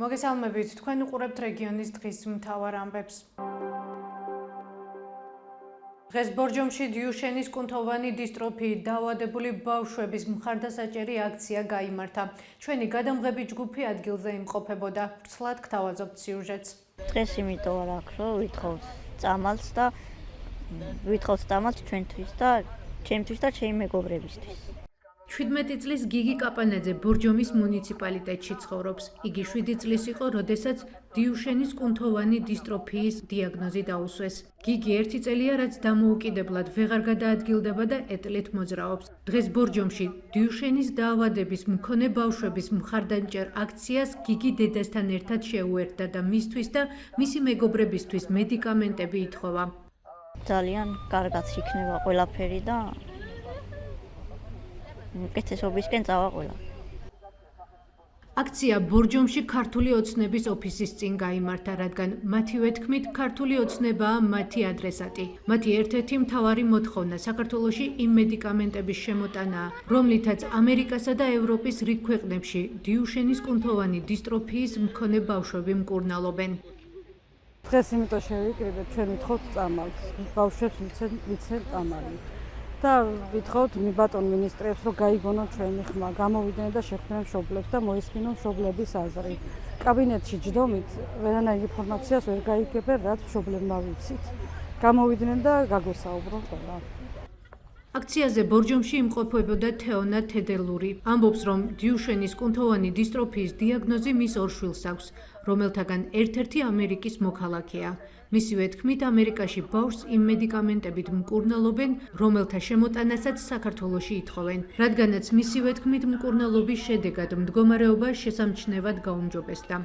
მოგესალმებით, თქვენ უყურებთ რეგიონის დღის მთავარ ამბებს. დღეს ბორჯომში დიუშენის კუნთოვანი დისტროფიით დაავადებული ბავშვების მხარდასაჭერი აქცია გაიმართა. ჩვენი გადამღები ჯგუფი ადგილზე იმყოფებოდა. ვრცლად გთავაზობთ სიუჟეტს. დღეს იმიტომ არ აქვს, რომ ვითხოვთ წამალს და ვითხოვთ წამალს ჩვენთვის და ჩემთვის და ჩემი მეგობრებისთვის. 17 წლის გიგი კაპანაძე ბორჯომის მუნიციპალიტეტში ცხოვრობს. იგი 7 წლის იყო, როდესაც დიუშენის კუნთოვანი დისტროფიის დიაგნოზი დაუსვეს. გიგი 1 წელია, რაც დამოუკიდებლად ვეღარ გადაადგილდება და ეტლით მოძრაობს. დღეს ბორჯომში დიუშენის დაავადების მქონე ბავშვების მხარდამჭერ აქციას გიგი დედასთან ერთად შეუერთდა და მისთვის და მისი მეგობრებისთვის მედიკამენტები ითხოვა. ძალიან კარგად იქნება ყველაფერი და კეთესობისკენ წავა ყველა. აქცია ბორჯომში ქართული ოცნების ოფისის წინ გაიმართა, რადგან მათივე თქმით ქართული ოცნებაა მათი ადრესატი. მათი ერთ-ერთი მთავარი მოთხოვნა საქართველოში იმ მედიკამენტების შემოტანაა, რომლითაც ამერიკასა და ევროპის რიგ ქვეყნებში დიუშენის კუნთოვანი დისტროფიის მქონე ბავშვები მკურნალობენ. დღეს იმიტომ შევიკრიბეთ, ჩვენ ვითხოვთ წამალს, ბავშვებს ვიცენ წამალი. და ვითხოვთ ბატონ მინისტრებს, რომ გაიგონონ ჩვენი ხმა, გამოვიდნენ და შეხვდნენ მშობლებს და მოისმინონ მშობლების აზრი. კაბინეტში ჯდომით ვერანაირ ინფორმაციას ვერ გაიგებენ, რაც მშობლებმა ვიცით. გამოვიდნენ და გაგვესაუბრონ ყველა. აქციაზე ბორჯომში იმყოფებოდა თეონა თედელური. ამბობს, რომ დიუშენის კუნთოვანი დისტროფიის დიაგნოზი მის ორ შვილს აქვს, რომელთაგან ერთ-ერთი ამერიკის მოქალაქეა. მისივე თქმით, ამერიკაში ბავშვს იმ მედიკამენტებით მკურნალობენ, რომელთა შემოტანასაც საქართველოში ითხოვენ, რადგანაც მისივე თქმით მკურნალობის შედეგად მდგომარეობა შესამჩნევად გაუმჯობესდა.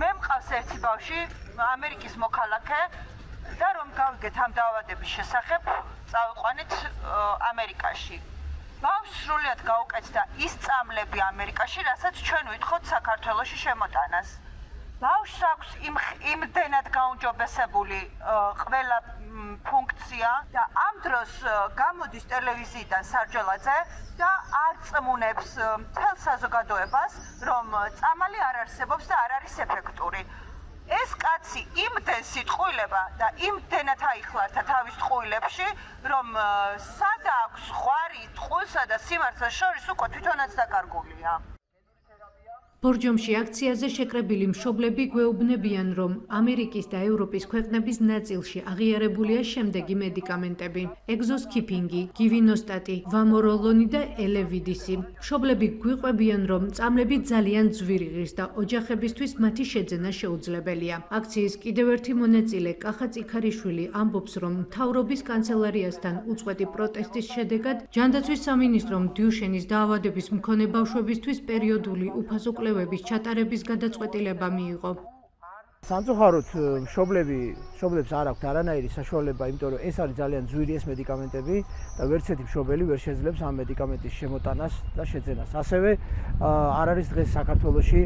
მე მყავს ერთი ბავშვი, ამერიკის მოქალაქე და რომ გავიგეთ ამ დაავადების შესახებ, წავიყვანეთ ამერიკაში. ბავშვს სრულად გაუკეთდა ის წამლები ამერიკაში, რასაც ჩვენ ვითხოვთ საქართველოში შემოტანას. ბავშვს აქვს იმდენად გაუმჯობესებული ყველა ფუნქცია და ამ დროს გამოდის ტელევიზიიდან სარჯელაძე და არ წმუნებს მთელ საზოგადოებას, რომ წამალი არ არსებობს და არ არის ეფექტური. ეს კაცი იმდენ სიტყვილება და იმდენად აიხლართა თავის ტყუილებში, რომ სად აქვს ხვარი ტყუილსა და სიმართლეს შორის უკვე თვითონაც დაკარგულია. ბორჯომში აქციაზე შეკრებილი მშობლები გვეუბნებიან, რომ ამერიკის და ევროპის ქვეყნების ნაწილში აღიარებულია შემდეგი მედიკამენტები: ეგზოსკიპინგი, გივინოსტატი, ვამოროლონი და ელევიდისი. მშობლები გვიყვებიან, რომ წამლები ძალიან ძვირი ღირს და ოჯახებისთვის მათი შეძენა შეუძლებელია. აქციის კიდევ ერთი მონაწილე კახა წიქარიშვილი ამბობს, რომ მთავრობის კანცელარიასთან უწყვეტი პროტესტის შედეგად ჯანდაცვის სამინისტრომ დიუშენის დაავადების მქონე ბავშვებისთვის პერიოდული უფასო კვლევების ჩატარების გადაწყვეტილება მიიღო. სამწუხაროდ მშობლებს არ აქვთ არანაირი საშუალება, იმიტომ რომ ეს არის ძალიან ძვირი ეს მედიკამენტები და ვერც ერთი მშობელი ვერ შეძლებს ამ მედიკამენტის შემოტანას და შეძენას. ასევე არ არის დღეს საქართველოში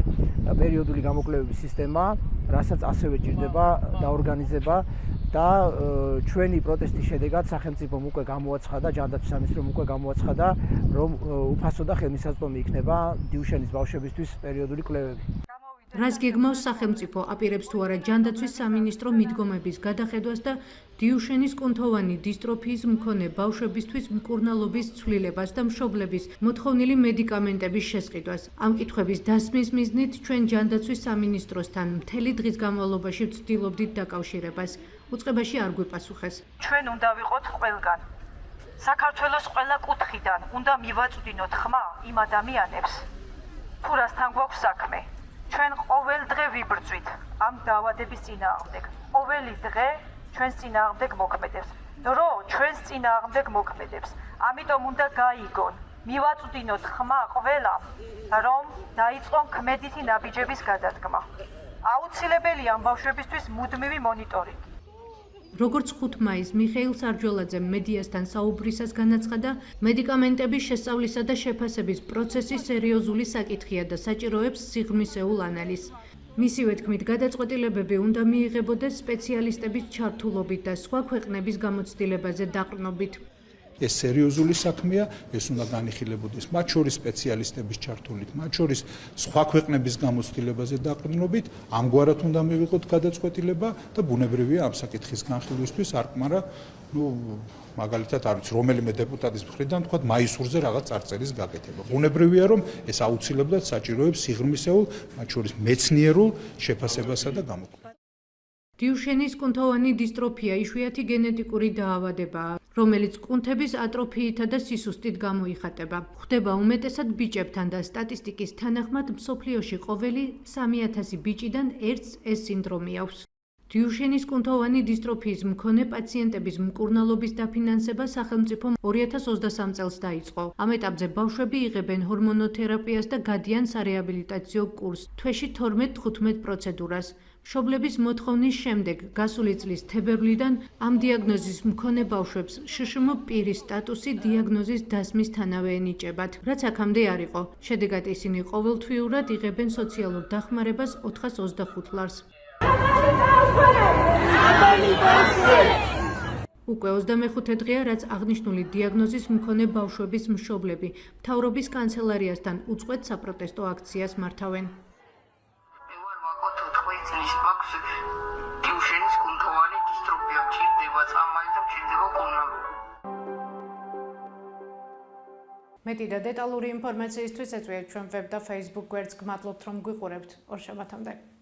პერიოდული გამოკვლევების სისტემა, რასაც ასევე ჭირდება დაორგანიზება და ჩვენი პროტესტის შედეგად სახელმწიფომ უკვე გამოაცხადა, ჯანდაცვის სამინისტრომ უკვე გამოაცხადა, რომ უფასო და ხელმისაწვდომი იქნება დიუშენის ბავშვებისთვის პერიოდული კვლევები. რას გეგმავს სახელმწიფო, აპირებს თუ არა ჯანდაცვის სამინისტრო მიდგომების გადახედვას და დიუშენის კუნთოვანი დისტროფიის მქონე ბავშვებისთვის მკურნალობის ცვლილებას და მშობლების მოთხოვნილი მედიკამენტების შესყიდვას. ამ კითხვების დასმის მიზნით ჩვენ ჯანდაცვის სამინისტროსთან მთელი დღის განმავლობაში ვცდილობდით დაკავშირებას. უწყებაში არ გვიპასუხეს. ჩვენ უნდა ვიყოთ ყველგან. საქართველოს ყველა კუთხიდან უნდა მივაწვდინოთ ხმა იმ ადამიანებს, თუ რასთან გვაქვს საქმე. ჩვენ ყოველ დღე ვიბრძვით ამ დაავადების წინააღმდეგ. ყოველი დღე ჩვენს წინააღმდეგ მოქმედებს. დრო ჩვენს წინააღმდეგ მოქმედებს. ამიტომ უნდა გაიგონ, მივაწვდინოთ ხმა ყველამ, რომ დაიწყონ ქმედითი ნაბიჯების გადადგმა. აუცილებელია ამ ბავშვებისთვის მუდმივი მონიტორინგი. როგორც 5 მაისს მიხეილ სარჯოლაძემ მედიასთან საუბრისას განაცხადა, მედიკამენტების შესწავლისა და შეფასების პროცესი სერიოზული საკითხია და საჭიროებს სიღრმისეულ ანალიზს. მისივე თქმით, გადაწყვეტილებები უნდა მიიღებოდეს სპეციალისტების ჩართულობით და სხვა ქვეყნების გამოცდილებაზე დაყრდნობით. ეს სერიოზული საქმეა, ეს უნდა განიხილებოდეს მათ შორის სპეციალისტების ჩართულით, მათ შორის სხვა ქვეყნების გამოცდილებაზე დაყრდნობით, ამგვარად უნდა მივიღოთ გადაწყვეტილება და ბუნებრივია ამ საკითხის განხილვისთვის არკმარა, მაგალითად არ ვიცი, რომელიმე დეპუტატის მხრიდან თქვა მაისურზე რაღაც წარწერის გაკეთება. ბუნებრივია, რომ ეს აუცილებლად საჭიროებს სიღრმისეულ, მათ შორის მეცნიერულ შეფასებასა და გამოყენებას. დიუშენის კუნთოვანი დისტროფია იშვიათი გენეტიკური დაავადებაა, რომელიც კუნთების ატროფიითა და სისუსტით გამოიხატება. ხდება უმეტესად ბიჭებთან და სტატისტიკის თანახმად მსოფლიოში ყოველი 3000 ბიჭიდან ერთს ეს სინდრომი აქვს. დიუშენის კუნთოვანი დისტროფიის მქონე პაციენტების მკურნალობის დაფინანსება სახელმწიფომ 2023 წელს დაიწყო. ამ ეტაპზე ბავშვები იღებენ ჰორმონოთერაპიას და გადიან სარეაბილიტაციო კურსს, თვეში 12-15 პროცედურას. მშობლების მოთხოვნის შემდეგ გასული წლის თებერვლიდან ამ დიაგნოზის მქონე ბავშვებს შშმ პირის სტატუსი დიაგნოზის დასმის თანავე ენიჭებათ, რაც აქამდე არ იყო. შედეგად ისინი ყოველთვიურად იღებენ სოციალურ დახმარებას 425 ლარს. უკვე 25 დღეა, რაც აღნიშნული დიაგნოზის მქონე ბავშვების მშობლები მთავრობის კანცელარიასთან უწყვეტ საპროტესტო აქციას მართავენ. დიუშენის კუნთოვანი დისტროფია მჭირდება წამალი და მჭირდება კურნალობა. მეტი და დეტალური ინფორმაციისთვის ეწვიეთ ჩვენ ვებ და Facebook გვერდს. გმადლობთ რომ გვიყურებთ. ორ შაბათამდე.